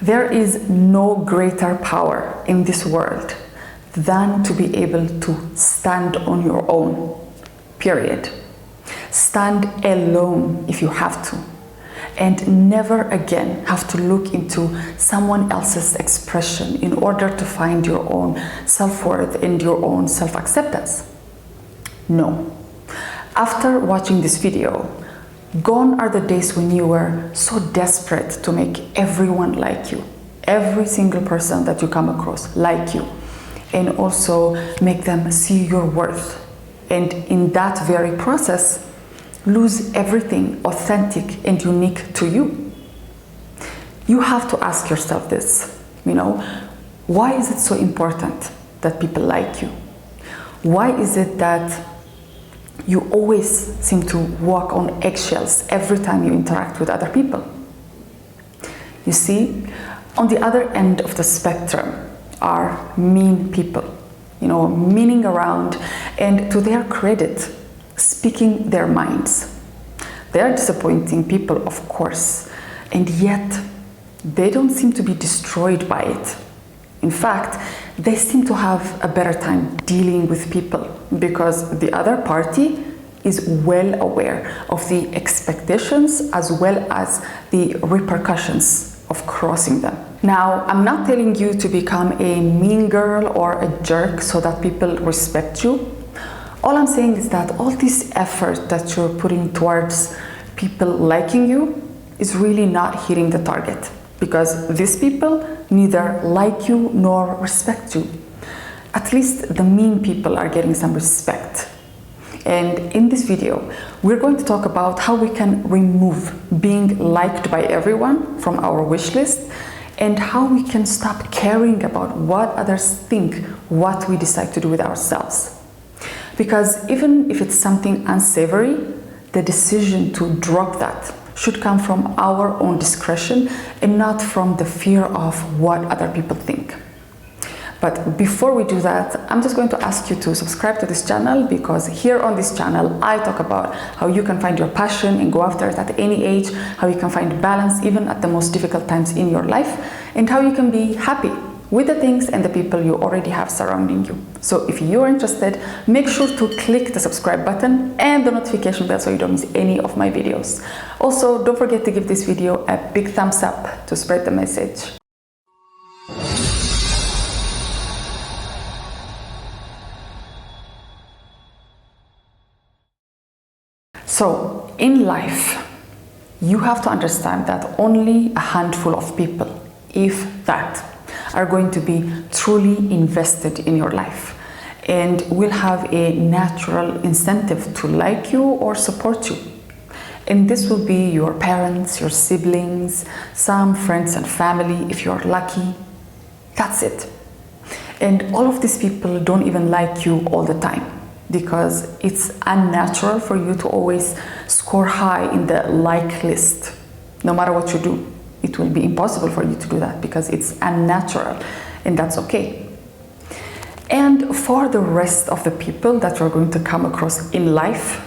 There is no greater power in this world than to be able to stand on your own, period. Stand alone if you have to, and never again have to look into someone else's expression in order to find your own self-worth and your own self-acceptance. No. After watching this video, gone are the days when you were so desperate to make everyone like you, every single person that you come across like you, and also make them see your worth. And in that very process, lose everything authentic and unique to you. You have to ask yourself this, why is it so important that people like you? Why is it that you always seem to walk on eggshells every time you interact with other people? You see, on the other end of the spectrum are mean people, meaning around, and to their credit, speaking their minds. They are disappointing people, of course, and yet they don't seem to be destroyed by it. In fact, they seem to have a better time dealing with people because the other party is well aware of the expectations as well as the repercussions of crossing them. Now, I'm not telling you to become a mean girl or a jerk so that people respect you. All I'm saying is that all this effort that you're putting towards people liking you is really not hitting the target, because these people neither like you nor respect you. At least the mean people are getting some respect. And in this video, we're going to talk about how we can remove being liked by everyone from our wish list, and how we can stop caring about what others think, what we decide to do with ourselves. Because even if it's something unsavory, the decision to drop that should come from our own discretion and not from the fear of what other people think. But before we do that, I'm just going to ask you to subscribe to this channel, because here on this channel, I talk about how you can find your passion and go after it at any age, how you can find balance even at the most difficult times in your life, and how you can be happy with the things and the people you already have surrounding you. So if you're interested, make sure to click the subscribe button and the notification bell so you don't miss any of my videos. Also, don't forget to give this video a big thumbs up to spread the message. So, in life, you have to understand that only a handful of people, if that, are going to be truly invested in your life and will have a natural incentive to like you or support you. And this will be your parents, your siblings, some friends and family if you're lucky. That's it. And all of these people don't even like you all the time, because it's unnatural for you to always score high in the like list. No matter what you do, it will be impossible for you to do that because it's unnatural, and that's okay. And for the rest of the people that you're going to come across in life,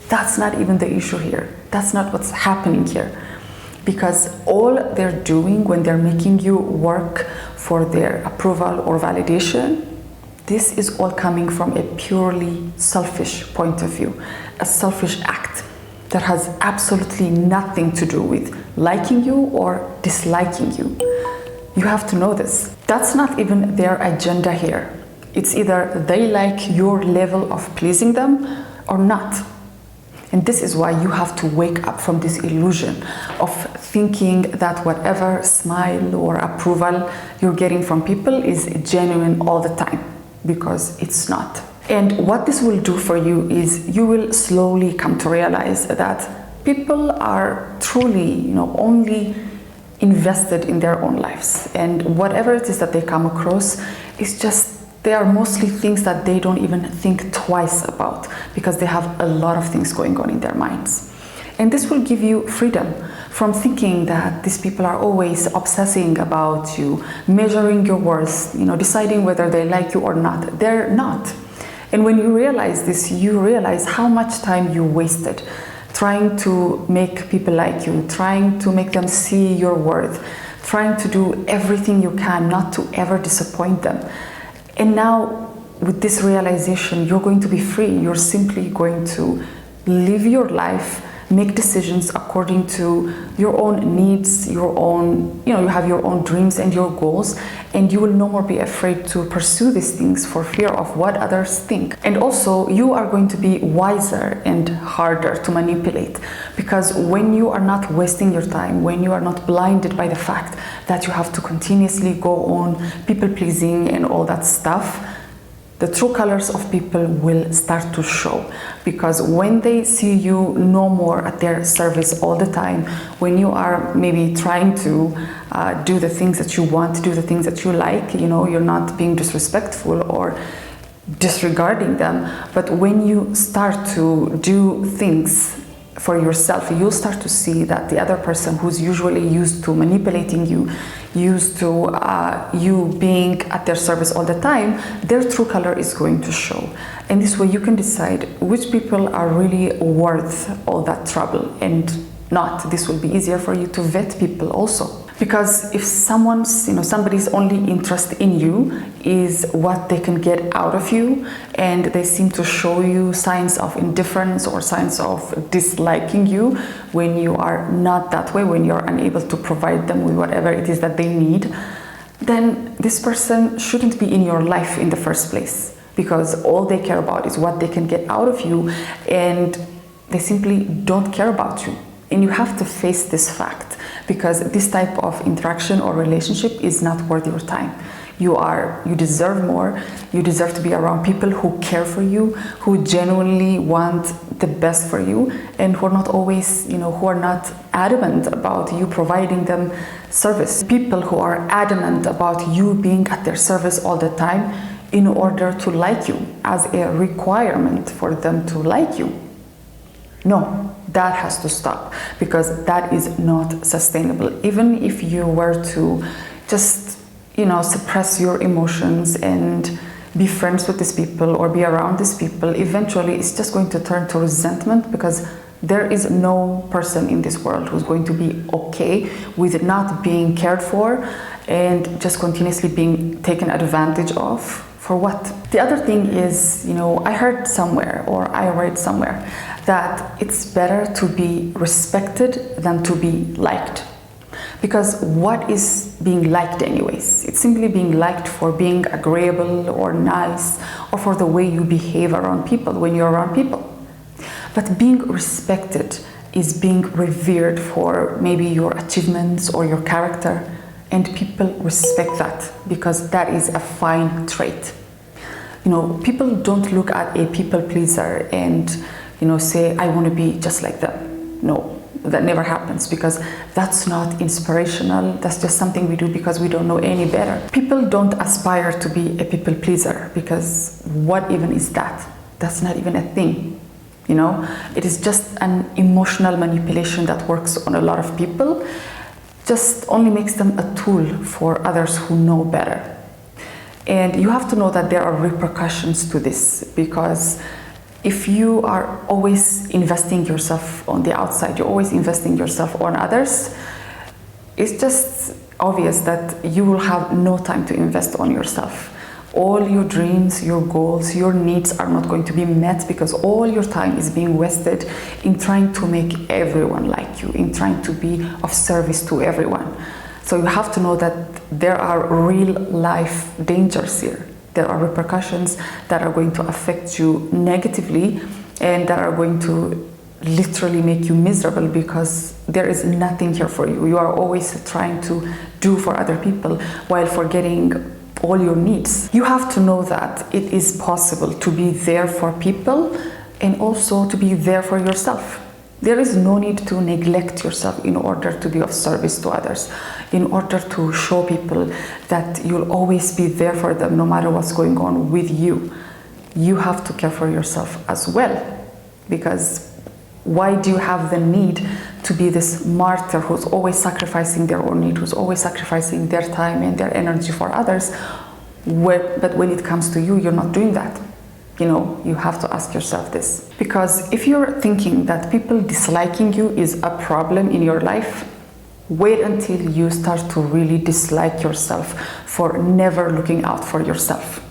that's not even the issue here. That's not what's happening here. Because all they're doing when they're making you work for their approval or validation, this is all coming from a purely selfish point of view, a selfish act that has absolutely nothing to do with liking you or disliking you. You have to know this. That's not even their agenda here. It's either they like your level of pleasing them or not. And this is why you have to wake up from this illusion of thinking that whatever smile or approval you're getting from people is genuine all the time, because it's not. And what this will do for you is you will slowly come to realize that people are truly, only invested in their own lives. And whatever it is that they come across is just, they are mostly things that they don't even think twice about, because they have a lot of things going on in their minds. And this will give you freedom from thinking that these people are always obsessing about you, measuring your worth, deciding whether they like you or not. They're not. And when you realize this, you realize how much time you wasted trying to make people like you, trying to make them see your worth, trying to do everything you can not to ever disappoint them. And now with this realization, you're going to be free. You're simply going to live your life, make decisions according to your own needs, your own, you have your own dreams and your goals, and you will no more be afraid to pursue these things for fear of what others think. And also, you are going to be wiser and harder to manipulate, because when you are not wasting your time, when you are not blinded by the fact that you have to continuously go on people pleasing and all that stuff, the true colors of people will start to show. Because when they see you no more at their service all the time, when you are maybe trying to do the things that you want, do the things that you like, you're not being disrespectful or disregarding them, but when you start to do things for yourself, you'll start to see that the other person who's usually used to manipulating you, used to you being at their service all the time, their true color is going to show. And this way you can decide which people are really worth all that trouble and not. This will be easier for you to vet people also. Because if somebody's only interest in you is what they can get out of you, and they seem to show you signs of indifference or signs of disliking you when you are not that way, when you're unable to provide them with whatever it is that they need, then this person shouldn't be in your life in the first place, because all they care about is what they can get out of you, and they simply don't care about you. And you have to face this fact, because this type of interaction or relationship is not worth your time. You deserve more. You deserve to be around people who care for you, who genuinely want the best for you, and who are not always, who are not adamant about you providing them service. People who are adamant about you being at their service all the time in order to like you, as a requirement for them to like you. No, that has to stop, because that is not sustainable. Even if you were to just, suppress your emotions and be friends with these people or be around these people, eventually it's just going to turn to resentment, because there is no person in this world who's going to be okay with not being cared for and just continuously being taken advantage of. For what? The other thing is, I heard somewhere, or I read somewhere, that it's better to be respected than to be liked. Because what is being liked anyways? It's simply being liked for being agreeable or nice, or for the way you behave around people when you're around people. But being respected is being revered for maybe your achievements or your character, and people respect that, because that is a fine trait. People don't look at a people pleaser and say, I want to be just like them. No, that never happens, because that's not inspirational. That's just something we do because we don't know any better. People don't aspire to be a people pleaser, because what even is that? That's not even a thing. It is just an emotional manipulation that works on a lot of people, just only makes them a tool for others who know better. And you have to know that there are repercussions to this, because if you are always investing yourself on the outside, you're always investing yourself on others, it's just obvious that you will have no time to invest on yourself. All your dreams, your goals, your needs are not going to be met, because all your time is being wasted in trying to make everyone like you, in trying to be of service to everyone. So you have to know that there are real life dangers here. There are repercussions that are going to affect you negatively, and that are going to literally make you miserable, because there is nothing here for you. You are always trying to do for other people while forgetting all your needs. You have to know that it is possible to be there for people and also to be there for yourself. There is no need to neglect yourself in order to be of service to others, in order to show people that you'll always be there for them no matter what's going on with you. You have to care for yourself as well, because why do you have the need to be this martyr who's always sacrificing their own need, who's always sacrificing their time and their energy for others, but when it comes to you, you're not doing that? You have to ask yourself this. Because if you're thinking that people disliking you is a problem in your life, Wait until you start to really dislike yourself for never looking out for yourself.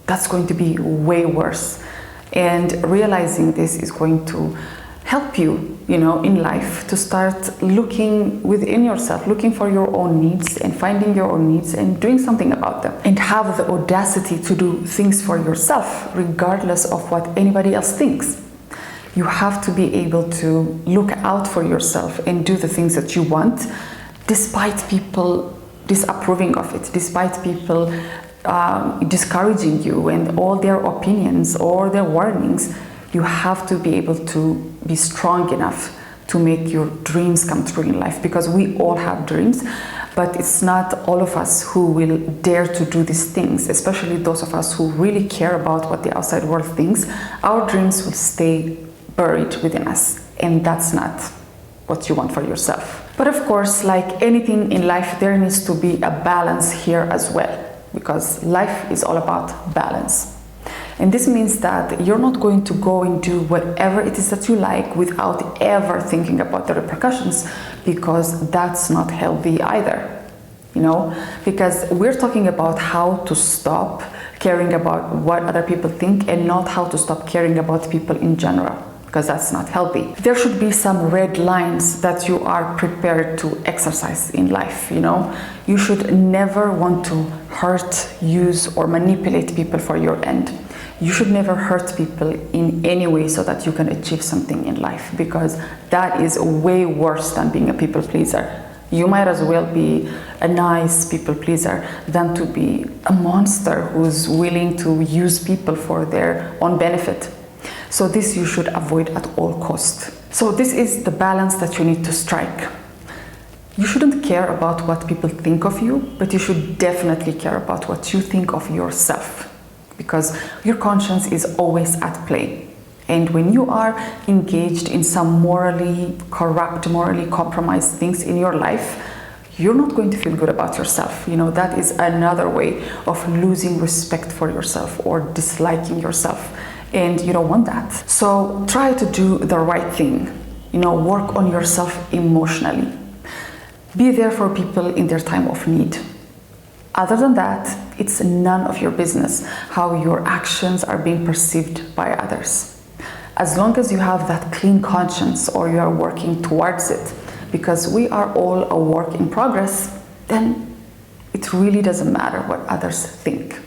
That's going to be way worse. And realizing this is going to help you, in life, to start looking within yourself, looking for your own needs and finding your own needs and doing something about them. And have the audacity to do things for yourself, regardless of what anybody else thinks. You have to be able to look out for yourself and do the things that you want, despite people disapproving of it, despite people discouraging you and all their opinions or their warnings. You have to be able to be strong enough to make your dreams come true in life, because we all have dreams, but it's not all of us who will dare to do these things, especially those of us who really care about what the outside world thinks. Our dreams will stay buried within us, and that's not what you want for yourself. But of course, like anything in life, there needs to be a balance here as well, because life is all about balance. And this means that you're not going to go and do whatever it is that you like without ever thinking about the repercussions, because that's not healthy either. Because we're talking about how to stop caring about what other people think and not how to stop caring about people in general, because that's not healthy. There should be some red lines that you are prepared to exercise in life. You should never want to hurt, use, or manipulate people for your end. You should never hurt people in any way so that you can achieve something in life, because that is way worse than being a people pleaser. You might as well be a nice people pleaser than to be a monster who's willing to use people for their own benefit. So this you should avoid at all costs. So this is the balance that you need to strike. You shouldn't care about what people think of you, but you should definitely care about what you think of yourself, because your conscience is always at play. And when you are engaged in some morally corrupt, morally compromised things in your life, you're not going to feel good about yourself. That is another way of losing respect for yourself or disliking yourself. And you don't want that. So try to do the right thing. Work on yourself emotionally. Be there for people in their time of need. Other than that, it's none of your business how your actions are being perceived by others. As long as you have that clean conscience, or you are working towards it, because we are all a work in progress, then it really doesn't matter what others think.